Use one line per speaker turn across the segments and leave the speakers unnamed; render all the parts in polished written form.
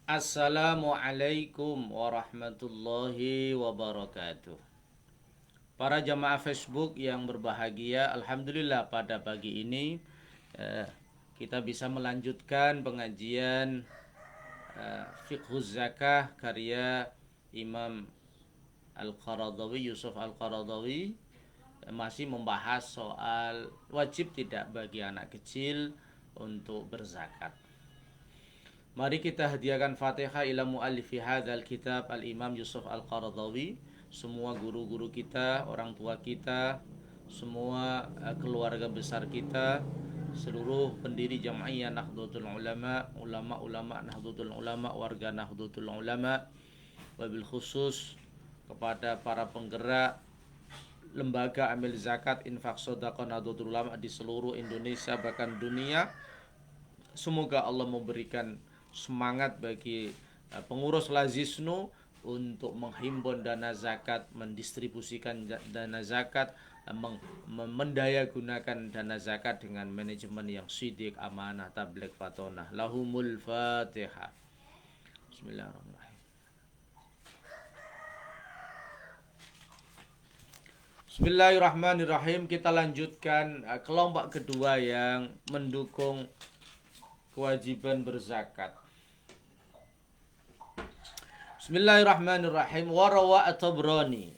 Assalamualaikum warahmatullahi wabarakatuh. Para jamaah Facebook yang berbahagia, alhamdulillah pada pagi ini eh, kita bisa melanjutkan pengajian Fiqhuz Zakah karya Imam Al-Qaradawi, Yusuf Al-Qaradawi, masih membahas soal wajib tidak bagi anak kecil untuk berzakat. Mari kita hadiahkan Fatihah ila muallifi hadzal kitab Al-Imam Yusuf Al-Qaradawi, semua guru-guru kita, orang tua kita, semua keluarga besar kita, seluruh pendiri Jam'iyah Nahdlatul Ulama, ulama-ulama Nahdlatul Ulama, warga Nahdlatul Ulama, wabil khusus kepada para penggerak lembaga amil zakat infak sedekah Nahdlatul Ulama di seluruh Indonesia bahkan dunia. Semoga Allah memberikan semangat bagi pengurus Lazisnu untuk menghimpun dana zakat, mendistribusikan dana zakat, mendaya gunakan dana zakat dengan manajemen yang sidik, amanah, tabligh, fatonah. Lahumul Fatihah. Bismillahirrahmanirrahim. Bismillahirrahmanirrahim. Kita lanjutkan kelompok kedua yang mendukung kewajiban berzakat. Bismillahirrahmanirrahim. Warawa at-Tabrani.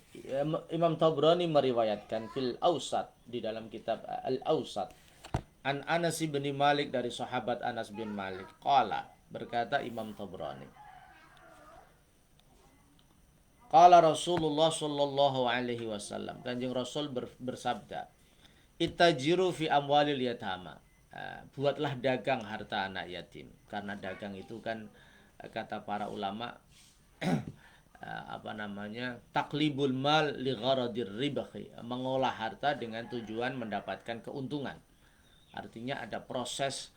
Imam Tabrani meriwayatkan fil Awsat, di dalam kitab Al-Awsat, an Anas bin Malik, dari sahabat Anas bin Malik. Qala, berkata Imam Tabrani, qala Rasulullah sallallahu alaihi wasallam, Kanjeng Rasul bersabda, ittajiru fi amwalil yatama. Buatlah dagang harta anak yatim, karena dagang itu kan kata para ulama taklibul mal li gharadir ribahi, mengolah harta dengan tujuan mendapatkan keuntungan. Artinya ada proses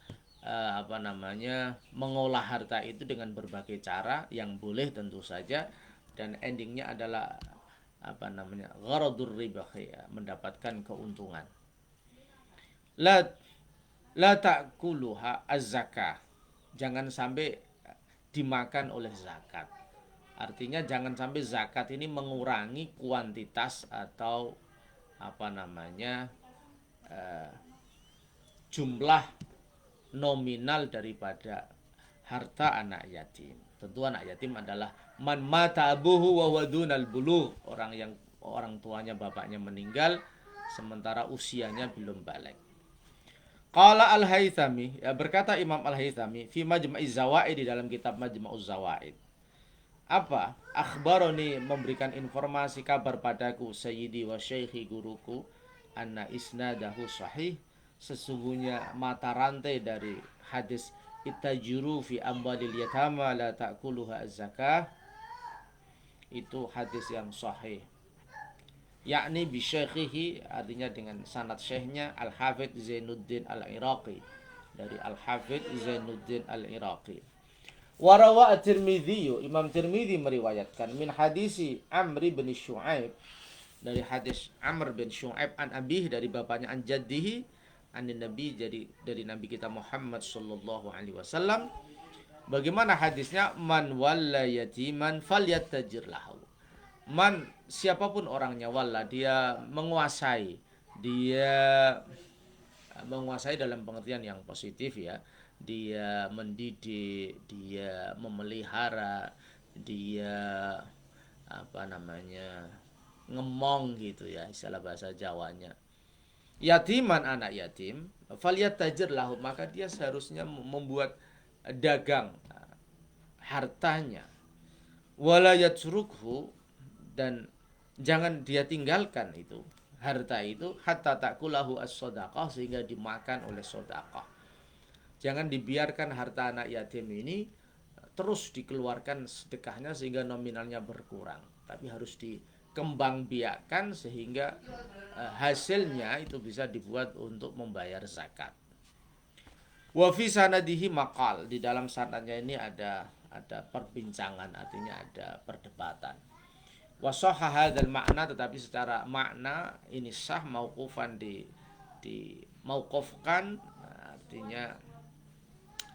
mengolah harta itu dengan berbagai cara yang boleh tentu saja, dan endingnya adalah gharadur ribahi, mendapatkan keuntungan. La la ta'kuluha az-zakah, jangan sampai dimakan oleh zakat. Artinya jangan sampai zakat ini mengurangi kuantitas atau jumlah nominal daripada harta anak yatim. Tentu anak yatim adalah man mata abuhu wa wadunal bulugh, orang tuanya, bapaknya meninggal sementara usianya belum balik. Qala Al-Haythami, berkata Imam Al-Haythami fi Majma'iz Zawaid, di dalam kitab Majma'uz Zawaid. Apa? Akhbaroni, memberikan informasi, kabar padaku, sayyidi wa syaikhi, guruku, anna isnadahu sahih, sesungguhnya mata rantai dari hadis ittajiru fi amwalil yatama la ta'kuluha az-zakah, itu hadis yang sahih, yakni bisyekhihi, artinya dengan sanad syekhnya Al-Hafidh Zainuddin Al-Iraqi, dari Al-Hafidh Zainuddin Al-Iraqi. Warawa at-Tirmidzi, Imam Tirmidzi meriwayatkan min hadisi Amr bin Syu'aib, dari hadis Amr bin Syu'aib an abih, dari bapaknya, an jaddihi anin nabi, jadi dari nabi kita Muhammad sallallahu alaihi wasallam. Bagaimana hadisnya? Man walla yatiman falyattajir lahu. Man, siapapun orangnya, walla, dia menguasai dalam pengertian yang positif ya, dia mendidik, dia memelihara, dia ngemong gitu ya, istilah bahasa Jawanya. Yatiman, anak yatim, falyattajir lahu, maka dia seharusnya membuat dagang hartanya. Wala yatrukhu, dan jangan dia tinggalkan itu harta itu, hatta takulahu as-sadaqah, sehingga dimakan oleh sedekah. Jangan dibiarkan harta anak yatim ini terus dikeluarkan sedekahnya sehingga nominalnya berkurang, tapi harus dikembangbiakkan sehingga hasilnya itu bisa dibuat untuk membayar zakat. Wa fi sanadihi maqal, di dalam sanadnya ini ada perbincangan, artinya ada perdebatan. Wa sahha hadzal makna, tetapi secara makna ini sah, mauqufan, di mauqufkan, artinya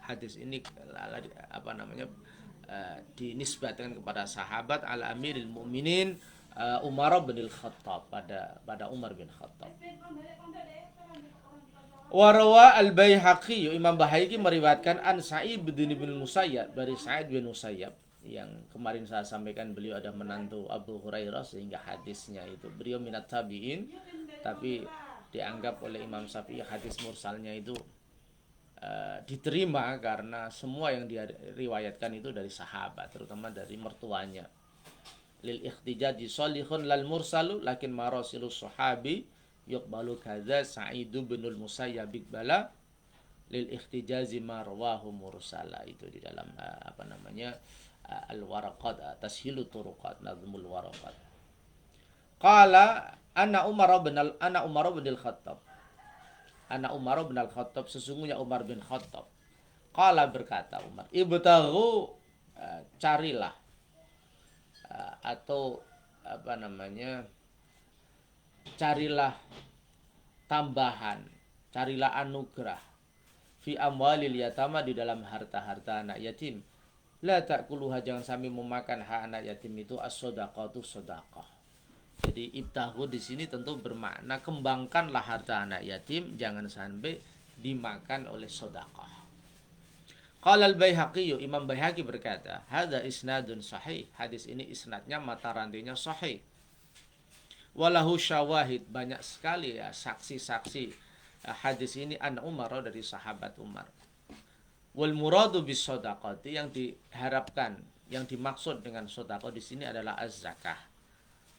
hadis ini dinisbatkan kepada sahabat al Amiril Mukminin Umar bin Khattab, pada Umar bin Khattab. Warwa al-Baihaqi, Imam Baihaqi meriwayatkan an Sa'id bin Musayyab, dari Sa'id bin Musayyab, yang kemarin saya sampaikan beliau ada menantu Abu Hurairah, sehingga hadisnya itu beliau minat tabi'in, tapi dianggap oleh Imam Syafi'i hadis mursalnya itu diterima karena semua yang dia riwayatkan itu dari sahabat, terutama dari mertuanya. Lil ikhtijaji sholihun lal mursalu lakin marasilus sahabi yuqbalu kadza Sa'idu binul Musayyab bala lil ikhtijazi marwahu mursala. Itu di dalam al-waraqat, tashilu turuqat, nazmul waraqat. Qala ana Umar bin al-Khattab, anak Umar bin Al-Khattab, sesungguhnya Umar bin Khattab. Qala, berkata Umar, ibtaghu, carilah, atau carilah tambahan, carilah anugerah fi amwalil yatama, di dalam harta-harta anak yatim. La ta'kuluha, jangan sampai memakan hak anak yatim itu as-shadaqatu, sedekah. Jadi ibtahu di sini tentu bermakna kembangkanlah harta anak yatim, jangan sampai dimakan oleh sedekah. Qala al-Baihaqi, Imam Baihaqi berkata, hadza isnadun sahih, hadis ini isnadnya, mata rantainya sahih. Walahu syawahid, banyak sekali ya saksi-saksi hadis ini an Umar, dari sahabat Umar. Wal muradu bis shadaqati, yang diharapkan, yang dimaksud dengan sedekah di sini adalah az-zakah.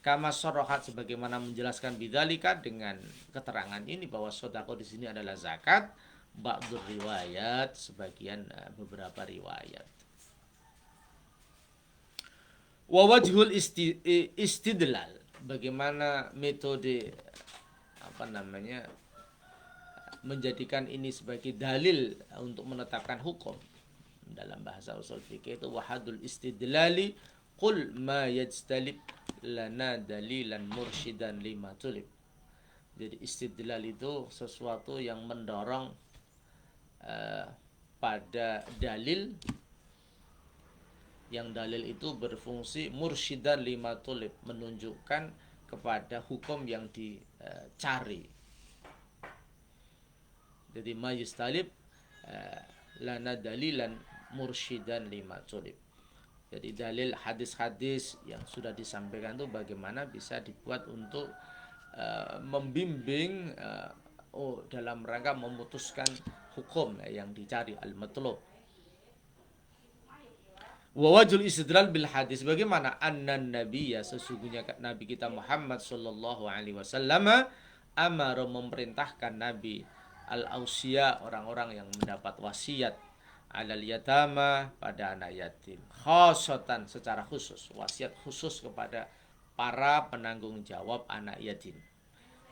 Kama sorohat, sebagaimana menjelaskan bidzalika, dengan keterangan ini bahwa sedekah di sini adalah zakat. Ba'dur riwayat, sebagian beberapa riwayat. Wa wajhul istidlal, bagaimana metode menjadikan ini sebagai dalil untuk menetapkan hukum. Dalam bahasa usul fikih itu wahadul istidlali qul ma yajtalib lana dalilan mursyidan lima tulib. Jadi istidlal itu sesuatu yang mendorong pada dalil, yang dalil itu berfungsi mursyidan lima tulib, menunjukkan kepada hukum yang dicari. Jadi ma yajtalib lana dalilan mursyidan lima tulib. Jadi dalil hadis-hadis yang sudah disampaikan itu bagaimana bisa dibuat untuk membimbing dalam rangka memutuskan hukum yang dicari, al-matlub. Wa wajhul istidlal bil hadis, bagaimana annan nabiyya, sesungguhnya Nabi kita Muhammad sallallahu alaihi wasallam amara, memerintahkan Nabi al-ausiya, orang-orang yang mendapat wasiat, alal yatama, pada anak yatim, khosatan, secara khusus, wasiat khusus kepada para penanggung jawab anak yatim,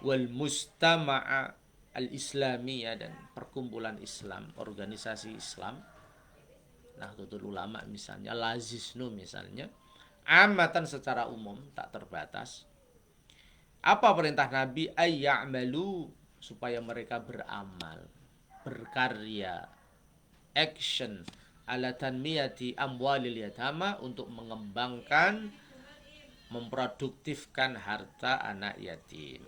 wal mustama'a al-islamiyah, dan perkumpulan Islam, organisasi Islam, Nahdlatul Ulama misalnya, Lazisnu misalnya, amatan, secara umum, tak terbatas. Apa perintah Nabi? Ayya'malu, supaya mereka beramal, berkarya, action ala tanmiyati amwalil yatama, untuk mengembangkan, memproduktifkan harta anak yatim.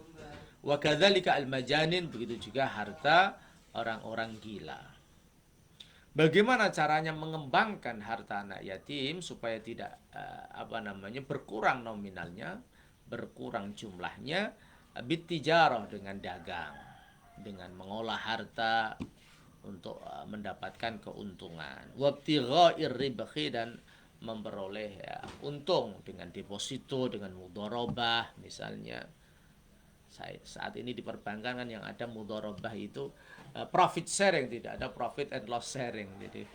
Wa kadzalika al-majanin, begitu juga harta orang-orang gila. Bagaimana caranya mengembangkan harta anak yatim supaya tidak berkurang nominalnya, berkurang jumlahnya? Bitijarah, dengan dagang, dengan mengolah harta untuk mendapatkan keuntungan. Wabtigha'ir ribhi, dan memperoleh untung dengan deposito, dengan mudharabah misalnya. Saat ini di perbankan kan yang ada mudharabah itu profit sharing, tidak ada profit and loss sharing. Jadi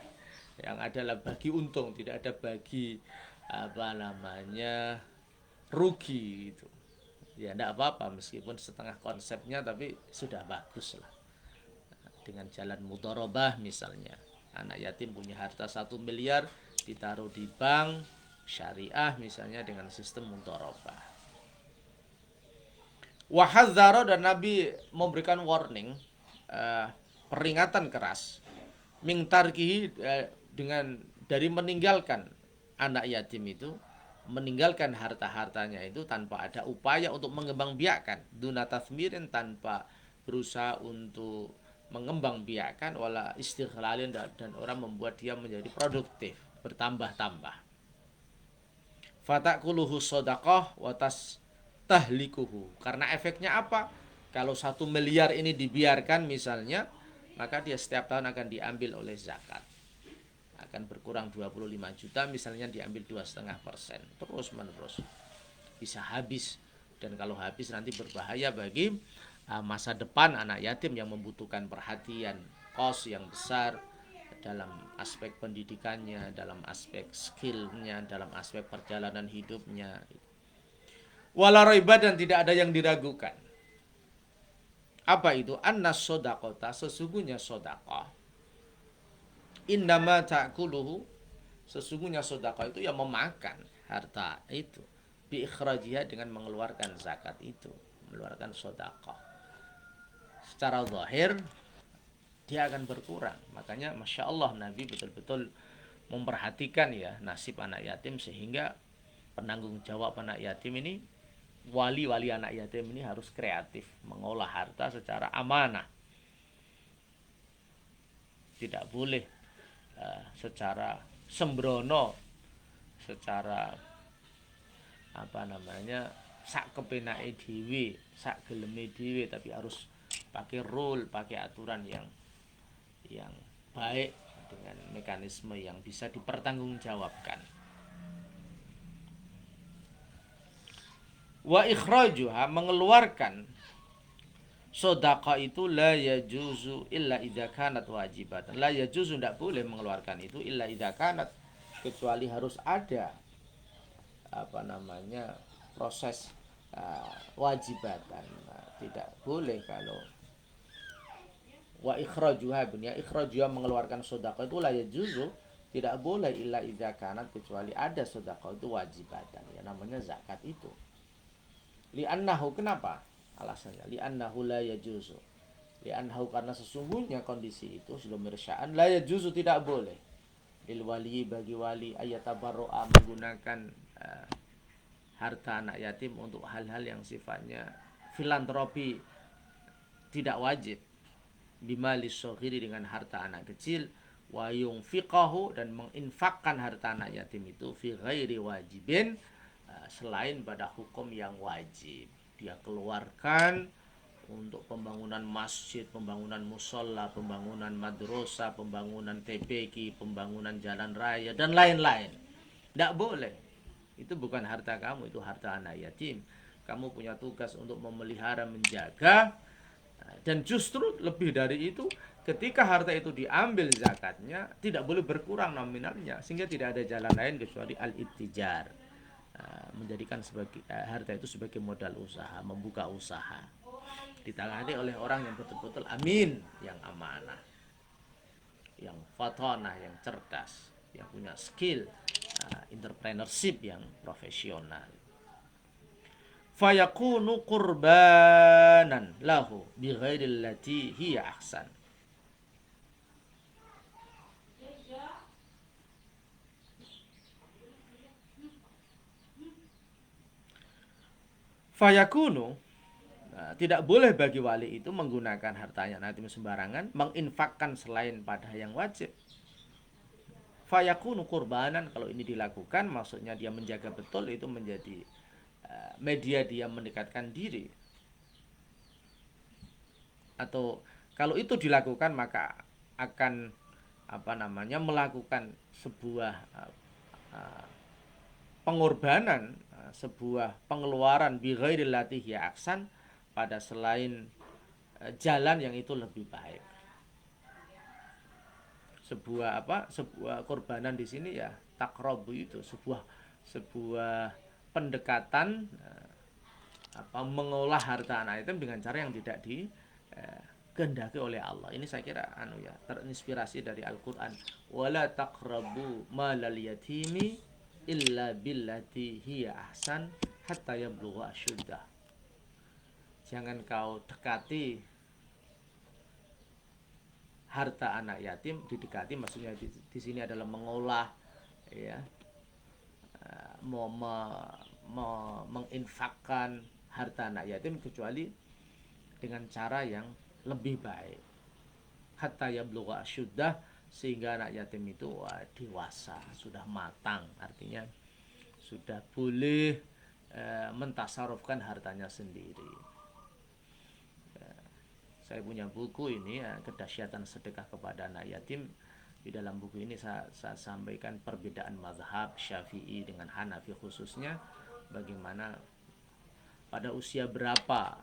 yang adalah bagi untung, tidak ada bagi rugi itu. Ya tidak apa-apa, meskipun setengah konsepnya, tapi sudah bagus lah. Dengan jalan mudharabah misalnya, anak yatim punya harta 1 miliar, ditaruh di bank syariah misalnya dengan sistem mudharabah. Wahadzaro, dan Nabi memberikan warning, peringatan keras, mingtarkihi, dengan dari meninggalkan anak yatim itu meninggalkan harta-hartanya itu tanpa ada upaya untuk mengembangbiakkan, duna tathmirin, tanpa berusaha untuk mengembangbiakkan, wala istighlalin, dan orang membuat dia menjadi produktif, bertambah-tambah. Fatakuluhu sodaqah watas tahlikuhu. Karena efeknya apa? Kalau 1 miliar ini dibiarkan misalnya, maka dia setiap tahun akan diambil oleh zakat. Akan berkurang 25 juta misalnya, diambil 2,5%. Terus menerus. Bisa habis. Dan kalau habis nanti berbahaya bagi masa depan anak yatim yang membutuhkan perhatian, kos yang besar dalam aspek pendidikannya, dalam aspek skillnya, dalam aspek perjalanan hidupnya. Wala raiba, dan tidak ada yang diragukan. Apa itu? Anna sodaqota, sesungguhnya sodaqah. Innama ta'kuluhu, sesungguhnya sodaqah itu yang memakan harta itu. Bi ikhrajiha, dengan mengeluarkan zakat itu, mengeluarkan sodaqah. Secara zahir dia akan berkurang. Makanya Masya Allah, Nabi betul-betul memperhatikan ya nasib anak yatim, sehingga penanggung jawab anak yatim ini, wali-wali anak yatim ini harus kreatif mengolah harta secara amanah. Tidak boleh secara sembrono, secara sak kepenake dhewe, sak geleme dhewe, tapi harus pakai rule, pakai aturan yang baik, dengan mekanisme yang bisa dipertanggungjawabkan. Wa ikhrajuha, mengeluarkan sedekah itu, la yajuzu illa idza kanat wajibatan. La yajuzu, tidak boleh mengeluarkan itu, illa idza kanat, kecuali harus ada proses wajibatan. Tidak boleh kalau wa ikhrajuha, dunia ikhrajuha, mengeluarkan sedekah itu, la yajuzu, tidak boleh, illa idza kanat, kecuali ada sedekah itu wajibatan, ya namanya zakat itu. Li'annahu, kenapa alasannya? Li'annahu la yajuzu, li'annahu, karena sesungguhnya kondisi itu sudah mersya'an, la yajuzu, tidak boleh, lil wali, bagi wali, ayatabarro'a, menggunakan harta anak yatim untuk hal-hal yang sifatnya filantropi, tidak wajib, bimalis soghiri, dengan harta anak kecil, wa yunfiqahu, dan menginfakkan harta anak yatim itu, fi ghairi wajibin, selain pada hukum yang wajib. Dia keluarkan untuk pembangunan masjid, pembangunan musola, pembangunan madrasah, pembangunan TPQ, pembangunan jalan raya, dan lain-lain. Tidak boleh. Itu bukan harta kamu, itu harta anak yatim. Kamu punya tugas untuk memelihara, menjaga. Dan justru lebih dari itu, ketika harta itu diambil zakatnya, tidak boleh berkurang nominalnya, sehingga tidak ada jalan lain kecuali al-ittijar, menjadikan harta itu sebagai modal usaha, membuka usaha, ditangani oleh orang yang betul-betul amin, yang amanah, yang fatonah, yang cerdas, yang punya skill entrepreneurship yang profesional. Fayakunu qurbanan lahu bighairil lati hiya ahsan. Fayakunu, tidak boleh bagi wali itu menggunakan hartanya nanti sembarangan, menginfakkan selain pada yang wajib. Fayakunu qurbanan, kalau ini dilakukan maksudnya dia menjaga betul, itu menjadi media dia mendekatkan diri. Atau kalau itu dilakukan, maka akan melakukan sebuah pengorbanan, sebuah pengeluaran bighairil lati hiya ahsan, pada selain jalan yang itu lebih baik. Sebuah korbanan di sini ya takrobu, itu sebuah pendekatan mengolah harta anak yatim dengan cara yang tidak dikehendaki oleh Allah. Ini saya kira terinspirasi dari Al-Qur'an. Wala taqrabu malal yatimi illa billati hiya ahsan hatta yablugha asyuddah. Jangan kau dekati harta anak yatim, didekati maksudnya di sini adalah mengolah, ya, menginfakkan harta anak yatim kecuali dengan cara yang lebih baik. Hatta yablugha asyuddah, sehingga anak yatim itu dewasa, sudah matang, artinya sudah boleh mentasarufkan hartanya sendiri. Saya punya buku ini kedahsyatan sedekah kepada anak yatim. Di dalam buku ini saya sampaikan perbedaan mazhab Syafi'i dengan Hanafi khususnya, bagaimana pada usia berapa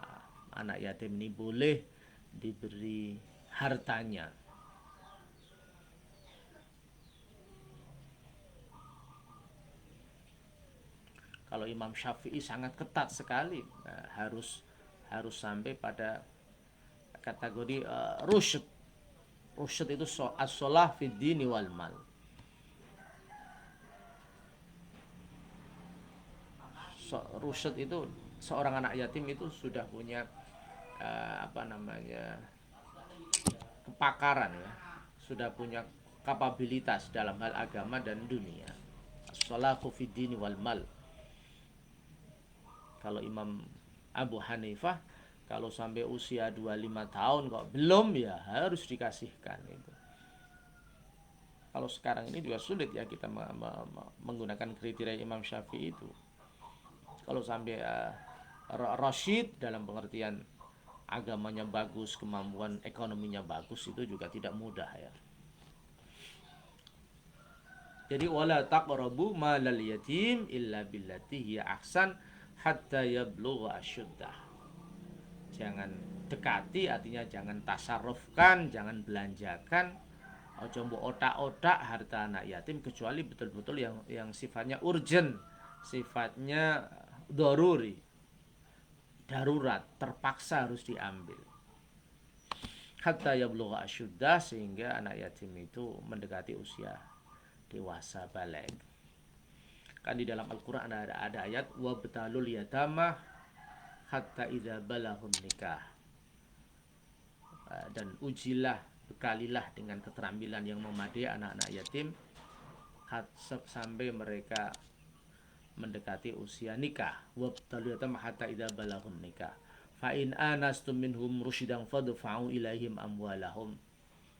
anak yatim ini boleh diberi hartanya. Kalau Imam Syafi'i sangat ketat sekali, harus sampai pada kategori rusyd. Rusyd itu as-shalah fid dini wal mal. Rusyd itu seorang anak yatim itu sudah punya kepakaran ya, sudah punya kapabilitas dalam hal agama dan dunia. As-salatu fid dini wal mal. Kalau Imam Abu Hanifah, kalau sampai usia 25 tahun kok belum, ya harus dikasihkan itu. Kalau sekarang ini juga sulit ya kita menggunakan kriteria Imam Syafi'i itu. Kalau sampai rasyid dalam pengertian agamanya bagus, kemampuan ekonominya bagus, itu juga tidak mudah ya. Jadi wala taqrabu malal yatim illa billati hiya ahsan hatta yablugha asyuddah. Jangan dekati, artinya jangan tasarrufkan, jangan belanjakan, ojo mbok otak-otak harta anak yatim kecuali betul-betul yang sifatnya urgent, sifatnya daruri, darurat, terpaksa harus diambil. Hatta yablugha asyuddah, sehingga anak yatim itu mendekati usia dewasa baligh. Kan di dalam Al-Qur'an ada ayat wabtalul yatama hatta idza balaghun nikah. Dan ujilah, bekalilah dengan keterampilan yang memadai anak-anak yatim sampai mereka mendekati usia nikah. Wabtalul yatama hatta idza balaghun nikah. Fa in anastum minhum rusyidan fadfa'u ilaihim amwalahum.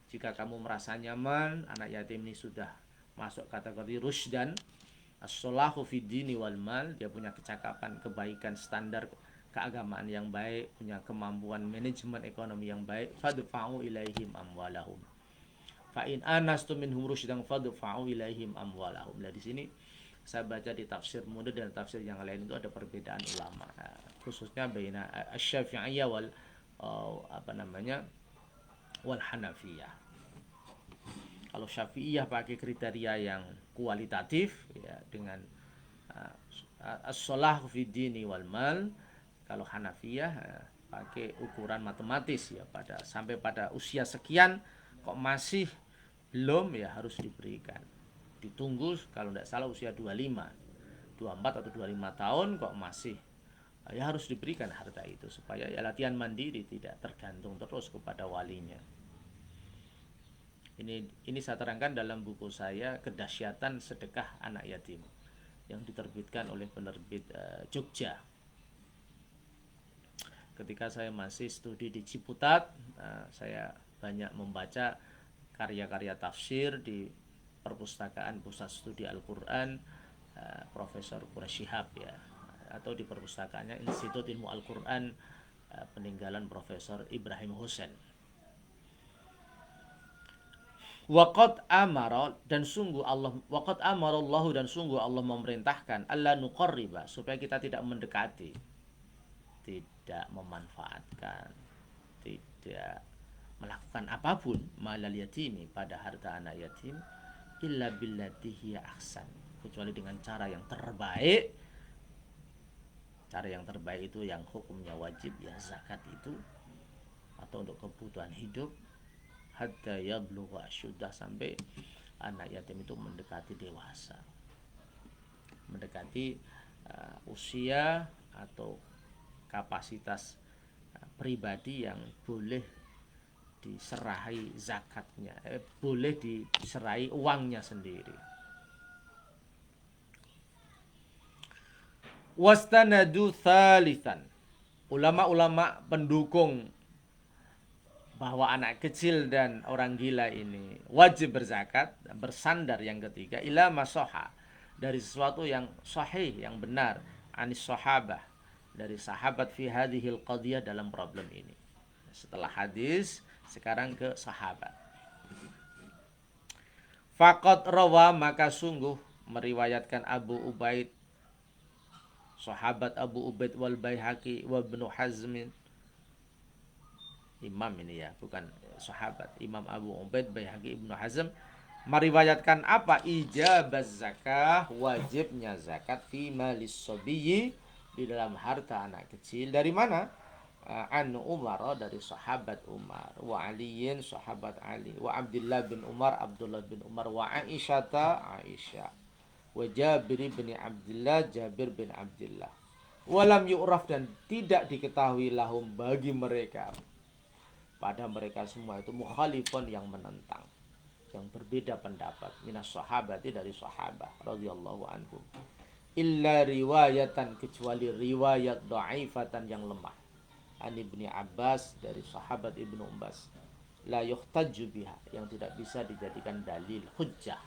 Jika kamu merasa nyaman anak yatim ini sudah masuk kategori rusydan, as-salahu fid dini wal mal, dia punya kecakapan, kebaikan, standar keagamaan yang baik, punya kemampuan manajemen ekonomi yang baik, fadfa'u ilaihim amwalahum. Fa in anastum minhum rusyidan fadfa'u ilaihim amwalahum. Nah, di sini saya baca di tafsir Munir dan tafsir yang lain itu ada perbedaan ulama, khususnya baina asy-Syafi'iyyah wal wal Hanafiyah. Kalau Syafi'iyah pakai kriteria yang kualitatif ya, dengan as-shalah fi dini wal mal. Kalau Hanafiyah pakai ukuran matematis ya, sampai pada usia sekian kok masih belum, ya harus diberikan. Ditunggu kalau tidak salah usia 25, 24 atau 25 tahun kok masih, ya harus diberikan harta itu supaya ya latihan mandiri, tidak tergantung terus kepada walinya. Ini saya terangkan dalam buku saya Kedahsyatan Sedekah Anak Yatim yang diterbitkan oleh penerbit Jogja. Ketika saya masih studi di Ciputat, saya banyak membaca karya-karya tafsir di perpustakaan Pusat Studi Al-Quran Profesor Quraish Shihab ya, atau di perpustakaannya Institut Ilmu Al-Quran peninggalan Profesor Ibrahim Hussein. Waqad amara, dan sungguh Allah, waqad amarallahu, dan sungguh Allah memerintahkan alla nuqarriba, supaya kita tidak mendekati, tidak memanfaatkan, tidak melakukan apapun malal yatimi, pada harta anak yatim, illa billati hiya ahsan, kecuali dengan cara yang terbaik. Cara yang terbaik itu yang hukumnya wajib ya, zakat itu, atau untuk kebutuhan hidup, hatta yablugha asyuddah, sampai anak yatim itu mendekati dewasa, mendekati usia atau kapasitas pribadi yang boleh diserahi zakatnya, boleh diserahi uangnya sendiri. Wastanadu thalithan. Ulama-ulama pendukung bahwa anak kecil dan orang gila ini wajib berzakat, bersandar yang ketiga ila masoha, dari sesuatu yang sahih, yang benar, anis sahabah, dari sahabat fi hadhil qadiyah, dalam problem ini. Setelah hadis, sekarang ke sahabat. Faqad rawa, maka sungguh meriwayatkan Abu Ubaid, sahabat Abu Ubaid wal Baihaqi wa Ibnu Hazmin, imam ini ya, bukan sahabat, Imam Abu Ubaid, Baihaqi, Ibnu Hazm, meriwayatkan apa? Ijabaz zakah, wajibnya zakat fi malis sobiyyi, di dalam harta anak kecil. Dari mana? An Umar, dari sahabat Umar, wa Aliyin, sahabat Ali, wa Abdullah bin Umar, Abdullah bin Umar, wa Aisyata, Aisyah, wa Jabir bin Abdullah, Jabir bin Abdullah. Walam yu'raf, dan tidak diketahui lahum, bagi mereka, pada mereka semua itu, mukhalifun, yang menentang, yang berbeda pendapat, minas sahabati, dari sahabat radhiyallahu anhum, illa riwayatan, kecuali riwayat dhaifatan, yang lemah, an Ibni Abbas, dari sahabat Ibnu Abbas, la yuhtaju biha, yang tidak bisa dijadikan dalil hujjah,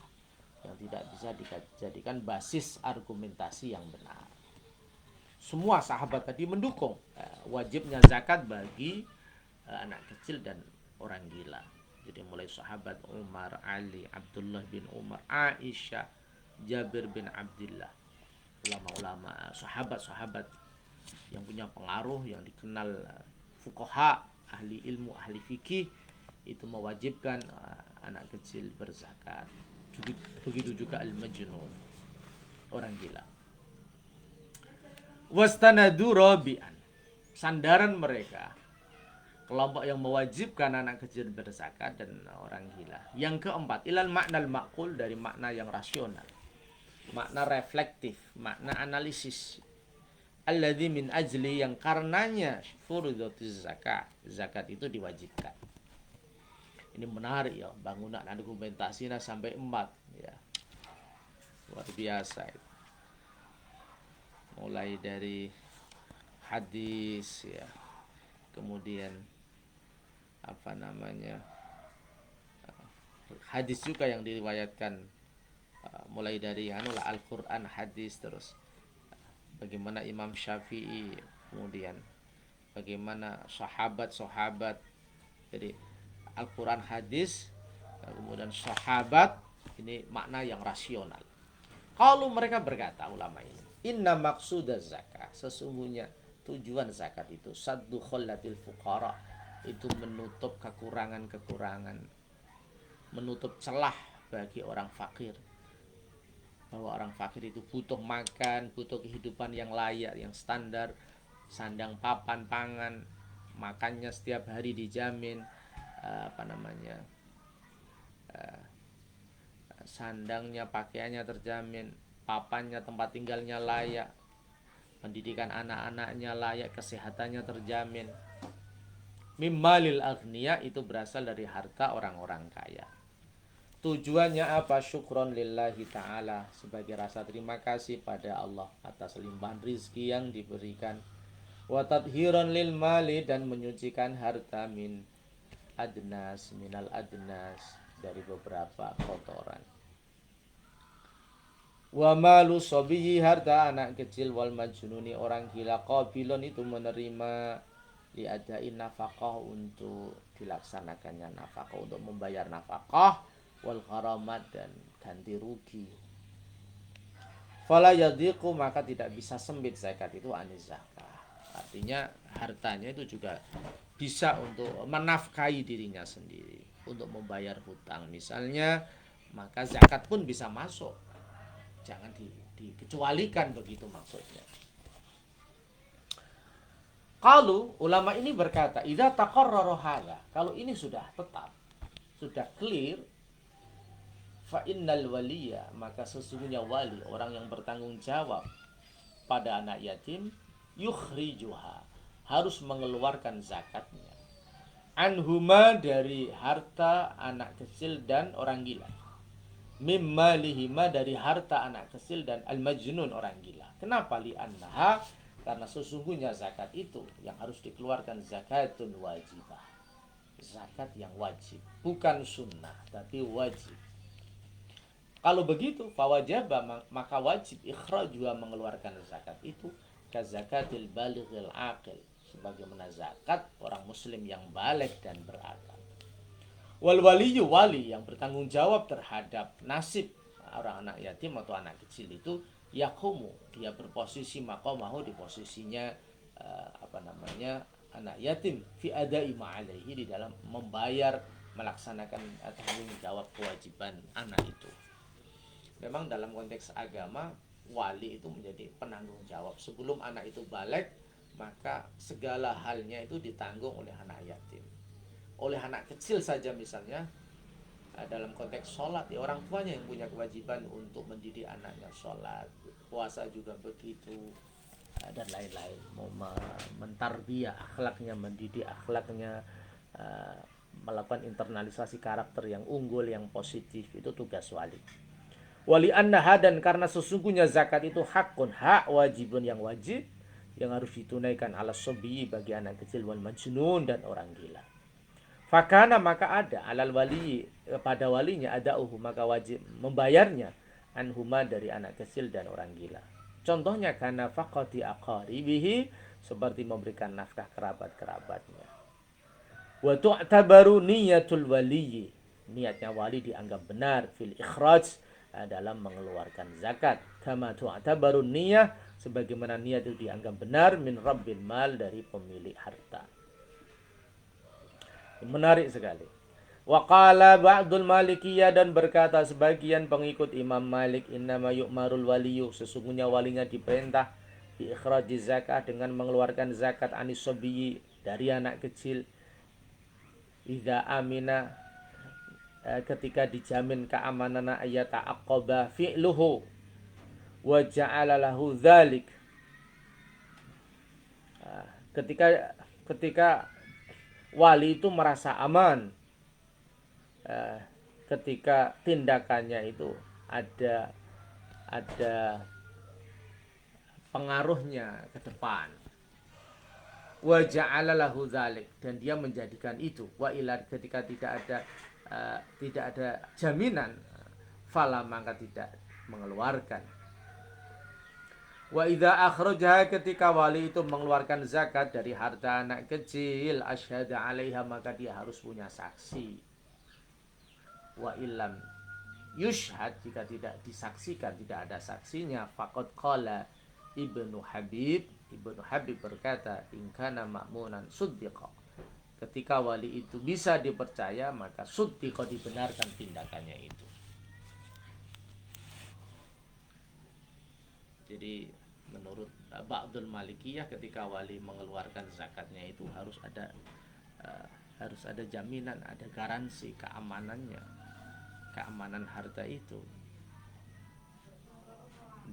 yang tidak bisa dijadikan basis argumentasi yang benar. Semua sahabat tadi mendukung wajibnya zakat bagi anak kecil dan orang gila. Jadi mulai sahabat Umar, Ali, Abdullah bin Umar, Aisyah, Jabir bin Abdullah, ulama-ulama, sahabat-sahabat yang punya pengaruh, yang dikenal fuqaha, ahli ilmu, ahli fikih, itu mewajibkan anak kecil berzakat. Begitu juga al-majnun, orang gila. Wastanadu rabi'an, sandaran mereka, kelompok yang mewajibkan anak kecil berzakat dan orang gila, yang keempat, ilal maknal ma'qul, dari makna yang rasional, makna reflektif, makna analisis, alladzi min ajli, yang karenanya furudatiz zakat, zakat itu diwajibkan. Ini menarik ya, bangunan argumentasinya sampai 4 ya, luar biasa itu. Mulai dari hadis ya, kemudian apa namanya, hadis juga yang diriwayatkan, mulai dari Al-Quran, hadis, terus bagaimana Imam Syafi'i, kemudian bagaimana sahabat-sahabat. Jadi Al-Quran, hadis, kemudian sahabat, ini makna yang rasional. Kalau mereka berkata, ulama ini, inna maqsudaz zakah, sesungguhnya tujuan zakat itu saddu khallatil fuqara, itu menutup kekurangan-kekurangan, menutup celah bagi orang fakir. Bahwa orang fakir itu butuh makan, butuh kehidupan yang layak, yang standar, sandang, papan, pangan, makannya setiap hari dijamin, sandangnya, pakaiannya terjamin, papannya, tempat tinggalnya layak, pendidikan anak-anaknya layak, kesehatannya terjamin. Mimmalil aghniya, itu berasal dari harta orang-orang kaya. Tujuannya apa? Syukron lillahi ta'ala, sebagai rasa terima kasih pada Allah atas limpahan rizki yang diberikan. Wa tadhiron lil mali, dan menyucikan harta min adnas, minal adnas, dari beberapa kotoran. Wa malu sobiyi, harta anak kecil, wal majnuni, orang gila, qabilun, itu menerima diadain nafkah, untuk dilaksanakannya nafkah, untuk membayar nafkah, wal gharamat, dan ganti rugi. Fala yadhiqu, maka tidak bisa sempit zakat itu aniz zakah. Artinya hartanya itu juga bisa untuk menafkahi dirinya sendiri, untuk membayar hutang misalnya, maka zakat pun bisa masuk. Jangan dikecualikan, begitu maksudnya. Kalau ulama ini berkata, idza taqarrara hadza, kalau ini sudah tetap, sudah clear, fa innal waliya, maka sesungguhnya wali, orang yang bertanggung jawab pada anak yatim, yukhrijuha, harus mengeluarkan zakatnya, anhuma, dari harta anak kecil dan orang gila, mimma lihima dari harta anak kecil dan al-majnun orang gila. Kenapa li'annaha? Karena sesungguhnya zakat itu yang harus dikeluarkan zakatun wajibah. Zakat yang wajib, bukan sunnah tapi wajib. Kalau begitu, fawajaba maka wajib ikhrajwa mengeluarkan zakat itu ka zakatil balighil aqil, sebagaimana zakat orang muslim yang balik dan berakal. Wal waliyu wali yang bertanggung jawab terhadap nasib orang anak yatim atau anak kecil itu yakumu, dia berposisi maqamahu di posisinya anak yatim fi adai ma'alaihi, di dalam membayar melaksanakan tanggung jawab kewajiban anak itu. Memang dalam konteks agama wali itu menjadi penanggung jawab sebelum anak itu balik, maka segala halnya itu ditanggung oleh anak yatim. Oleh anak kecil saja misalnya dalam konteks sholat, ya orang tuanya yang punya kewajiban untuk mendidik anaknya sholat, puasa juga begitu, dan lain-lain. Mau mentarbiyah akhlaknya, mendidik akhlaknya, melakukan internalisasi karakter yang unggul, yang positif, itu tugas wali. Wali annaha, dan karena sesungguhnya zakat itu hakun, hak wajibun yang wajib, yang harus ditunaikan ala sobi, bagi anak kecil, wal majnun dan orang gila. Fakana maka ada alal wali, pada walinya ada maka wajib membayarnya anhuma dari anak kecil dan orang gila. Contohnya karena faqati aqaribihi, seperti memberikan nafkah kerabat-kerabatnya. Wa tu'tabaru niyatul wali, niatnya wali dianggap benar fil ikhraj, dalam mengeluarkan zakat. Kama tu'tabaru niyah, sebagaimana niat itu dianggap benar min rabbil mal, dari pemilik harta. Menarik sekali. Wa qala ba'dul malikiyah, dan berkata sebagian pengikut Imam Malik, innama yu'marul waliyu, sesungguhnya walinya diperintah bi ikhrajiz zakah, dengan mengeluarkan zakat anis sabiyyi, dari anak kecil, idza amina, ketika dijamin keamanan, ayata aqaba fi'luhu wa ja'ala lahu dzalik, ketika wali itu merasa aman, ketika tindakannya itu ada pengaruhnya ke depan. Wa ja'ala lahu dzalik, dan dia menjadikan itu. Wa ila, ketika tidak ada jaminan, fala maka tidak mengeluarkan. Wa idza akhrajaha, ketika wali itu mengeluarkan zakat dari harta anak kecil, asyhada 'alaiha, maka dia harus punya saksi. Wa illam yushhad, jika tidak disaksikan, tidak ada saksinya, faqad qala Ibnu Habib berkata, in kana ma'munan suddiqa, ketika wali itu bisa dipercaya, maka suddiqa, dibenarkan tindakannya itu. Jadi menurut ba'dul malikiyah, ketika wali mengeluarkan zakatnya itu harus ada jaminan, ada garansi keamanannya, keamanan harta itu.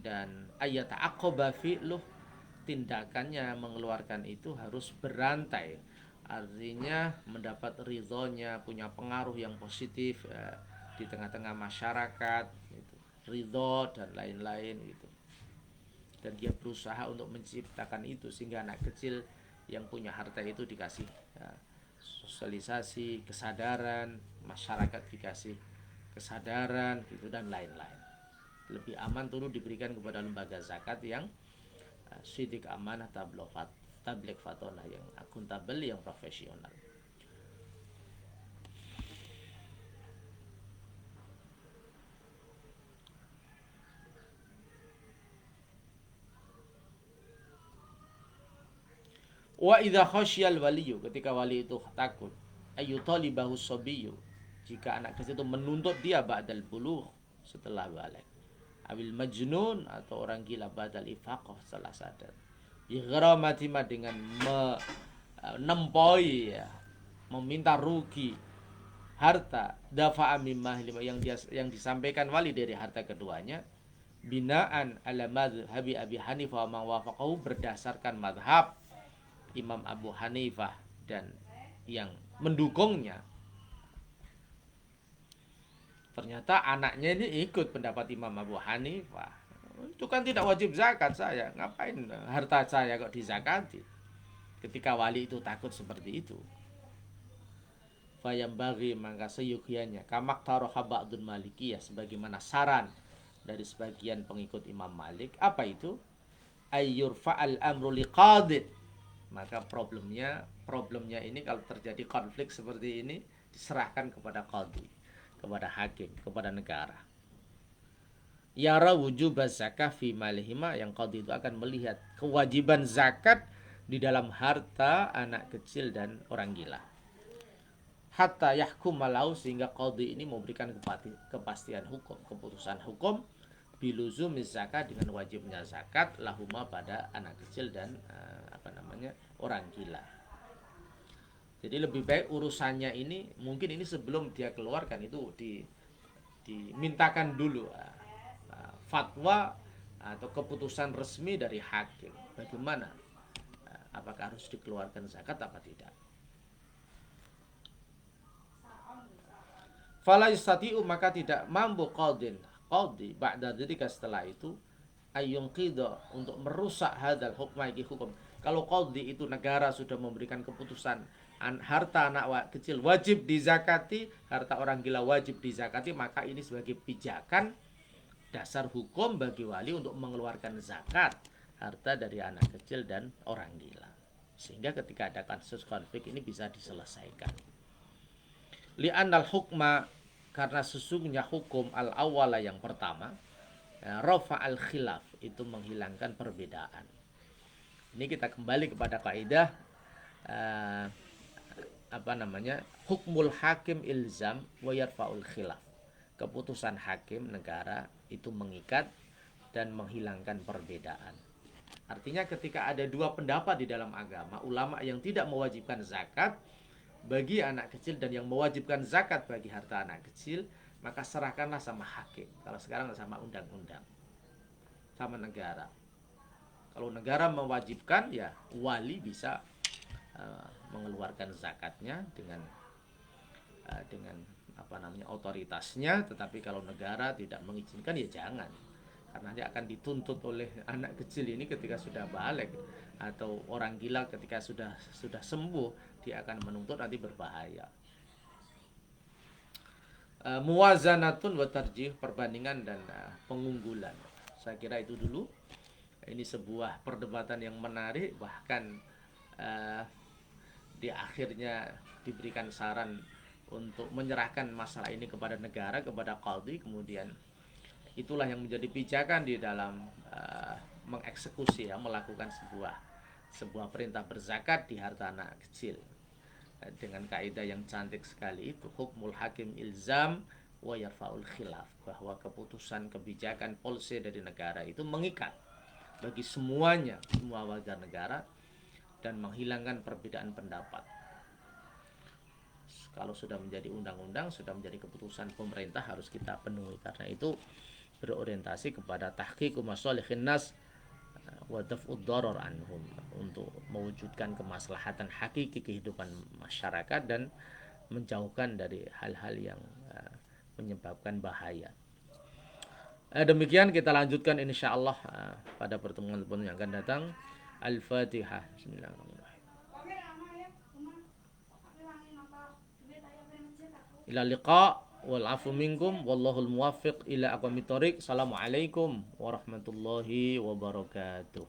Dan ayat aqaba fi'luh, tindakannya mengeluarkan itu harus berantai, artinya mendapat ridhonya, punya pengaruh yang positif di tengah-tengah masyarakat gitu. Ridho dan lain-lain gitu. Dan dia berusaha untuk menciptakan itu, sehingga anak kecil yang punya harta itu dikasih sosialisasi, kesadaran, masyarakat dikasih kesadaran gitu, dan lain-lain. Lebih aman turut diberikan kepada lembaga zakat yang sidik, amanah, tabligh fatonah, yang akuntabel, yang profesional. Wa idza khasyal waliyu, ketika wali itu takut, ayu talibahu sabiyyu, jika anak kecil itu menuntut dia ba'dal bulugh, setelah balik, awil majnun, atau orang gila badal ifaqah, setelah sadar, ighramatima, dengan menempoi, meminta rugi harta, dafa'a mimma yang disampaikan wali dari harta keduanya, binaan ala madhhabi Abi Hanifah wa wafaqahu, berdasarkan madhab Imam Abu Hanifah dan yang mendukungnya. Ternyata anaknya ini ikut pendapat Imam Abu Hanifah. Itu kan tidak wajib zakat saya. Ngapain harta saya kok dizakati? Ketika wali itu takut seperti itu. Fayambaghi, maka seyukianya kamak taroha ba'dun malikiyah, sebagaimana saran dari sebagian pengikut Imam Malik. Apa itu? Ayyur fa'al amru liqadid. Maka problemnya ini kalau terjadi konflik seperti ini diserahkan kepada qadhi, kepada hakim, kepada negara. Yara wujub zakah fi malihima, yang qadhi itu akan melihat kewajiban zakat di dalam harta anak kecil dan orang gila. Hatta yahkum malau, sehingga qadhi ini memberikan kepastian hukum, keputusan hukum biluzum zakat, dengan wajibnya zakat lahuma pada anak kecil dan orang gila. Jadi lebih baik urusannya ini, mungkin ini sebelum dia keluarkan itu dimintakan dulu fatwa atau keputusan resmi dari hakim. Bagaimana? Apakah harus dikeluarkan zakat apa tidak? Fala yastati'u, maka tidak mampu qadhi ba'da dzalika, setelah itu ayung qidha, untuk merusak hadal hukma, hukum. Kalau qadhi itu negara sudah memberikan keputusan harta anak kecil wajib dizakati, harta orang gila wajib dizakati, maka ini sebagai pijakan dasar hukum bagi wali untuk mengeluarkan zakat harta dari anak kecil dan orang gila, sehingga ketika ada kasus konflik ini bisa diselesaikan. Li'annal hukma, karena sesungguhnya hukum al-awwala, yang pertama, rafa al-khilaf, itu menghilangkan perbedaan. Ini kita kembali kepada kaidah hukmul hakim ilzam wa yarfa'ul khilaf. Keputusan hakim negara itu mengikat dan menghilangkan perbedaan. Artinya ketika ada dua pendapat di dalam agama, ulama yang tidak mewajibkan zakat bagi anak kecil dan yang mewajibkan zakat bagi harta anak kecil, maka serahkanlah sama hakim. Kalau sekarang sama undang-undang, sama negara. Kalau negara mewajibkan, ya wali bisa mengeluarkan zakatnya dengan otoritasnya. Tetapi kalau negara tidak mengizinkan, ya jangan, karena dia akan dituntut oleh anak kecil ini ketika sudah balik, atau orang gila ketika sudah sembuh, dia akan menuntut, nanti berbahaya. Muwazanatun wa tarjih, perbandingan dan pengunggulan. Saya kira itu dulu. Ini sebuah perdebatan yang menarik, bahkan di akhirnya diberikan saran untuk menyerahkan masalah ini kepada negara, kepada qadhi. Kemudian itulah yang menjadi pijakan di dalam mengeksekusi, melakukan sebuah perintah berzakat di harta anak kecil, dengan kaidah yang cantik sekali itu, hukmul hakim ilzam wa yarfa'ul khilaf, bahwa keputusan, kebijakan, polisi dari negara itu mengikat bagi semuanya, semua warga negara, dan menghilangkan perbedaan pendapat. Kalau sudah menjadi undang-undang, sudah menjadi keputusan pemerintah, harus kita penuhi. Karena itu berorientasi kepada tahqiqu masalihin nas wa daf'ud darar anhum, untuk mewujudkan kemaslahatan hakiki kehidupan masyarakat dan menjauhkan dari hal-hal yang menyebabkan bahaya. Demikian kita lanjutkan insyaallah pada pertemuan yang akan datang. Al-Fatihah. Bismillahirrahmanirrahim. Ila liqa wal afu minkum wallahul muwaffiq ila aqwamit thoriq. Assalamualaikum warahmatullahi wabarakatuh.